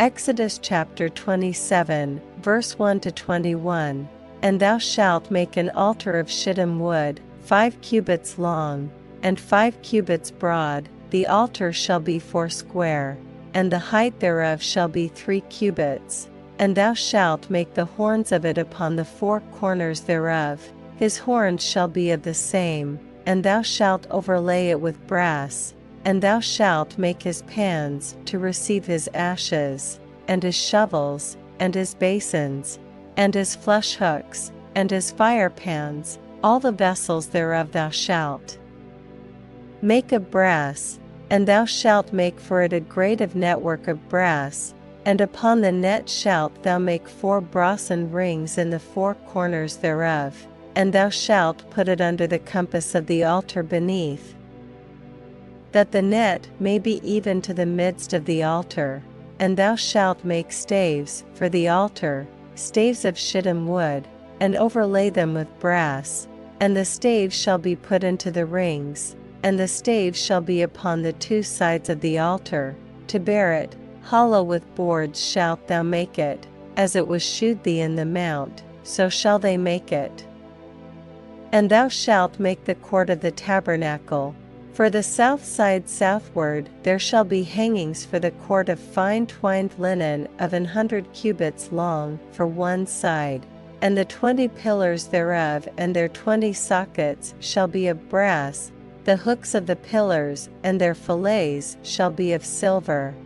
Exodus chapter 27, verse 1 to 21. And thou shalt make an altar of shittim wood, 5 cubits long, and 5 cubits broad. The altar shall be 4 square, and the height thereof shall be 3 cubits. And thou shalt make the horns of it upon the 4 corners thereof. His horns shall be of the same, and thou shalt overlay it with brass. And thou shalt make his pans to receive his ashes, and his shovels, and his basins, and his flush hooks, and his fire pans, all the vessels thereof thou shalt make of brass. And thou shalt make for it a grate of network of brass, and upon the net shalt thou make 4 brasen rings in the 4 corners thereof. And thou shalt put it under the compass of the altar beneath, that the net may be even to the midst of the altar. And thou shalt make staves for the altar, staves of shittim wood, and overlay them with brass. And the staves shall be put into the rings, and the staves shall be upon the 2 sides of the altar. To bear it, hollow with boards shalt thou make it, as it was shewed thee in the mount, so shall they make it. And thou shalt make the court of the tabernacle. For the south side southward there shall be hangings for the court of fine twined linen of 100 cubits long for one side. And the 20 pillars thereof and their 20 sockets shall be of brass. The hooks of the pillars and their fillets shall be of silver.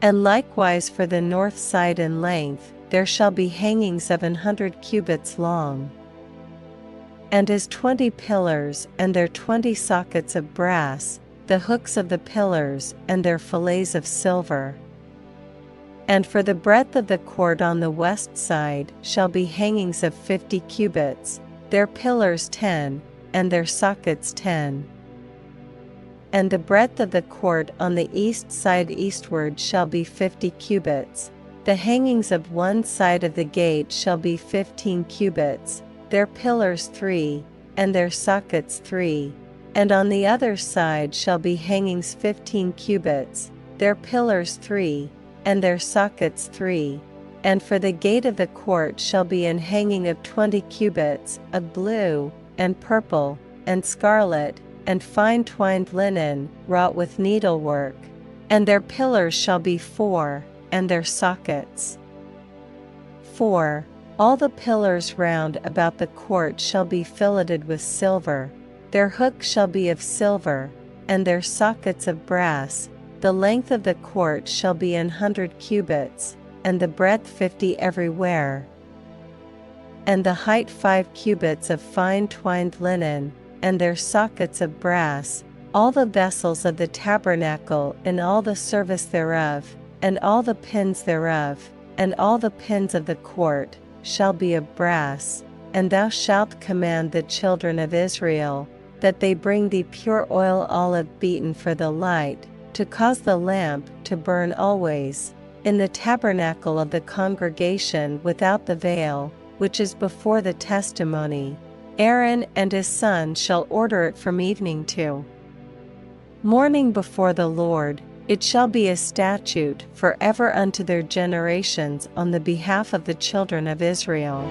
And likewise for the north side in length there shall be hangings of 100 cubits long. And his 20 pillars and their 20 sockets of brass, the hooks of the pillars and their fillets of silver. And for the breadth of the court on the west side shall be hangings of 50 cubits, their pillars 10, and their sockets 10. And the breadth of the court on the east side eastward shall be 50 cubits. The hangings of one side of the gate shall be 15 cubits, their pillars 3, and their sockets 3. And on the other side shall be hangings 15 cubits, their pillars 3, and their sockets 3. And for the gate of the court shall be an hanging of 20 cubits, of blue, and purple, and scarlet, and fine twined linen, wrought with needlework. And their pillars shall be 4, and their sockets 4. All the pillars round about the court shall be filleted with silver. Their hooks shall be of silver, and their sockets of brass. The length of the court shall be 100 cubits, and the breadth 50 everywhere. And the height 5 cubits of fine twined linen, and their sockets of brass. All the vessels of the tabernacle and all the service thereof, and all the pins thereof, and all the pins of the court, shall be of brass. And thou shalt command the children of Israel, that they bring thee pure oil olive beaten for the light, to cause the lamp to burn always, in the tabernacle of the congregation without the veil, which is before the testimony. Aaron and his son shall order it from evening to morning before the Lord. It shall be a statute forever unto their generations on the behalf of the children of Israel.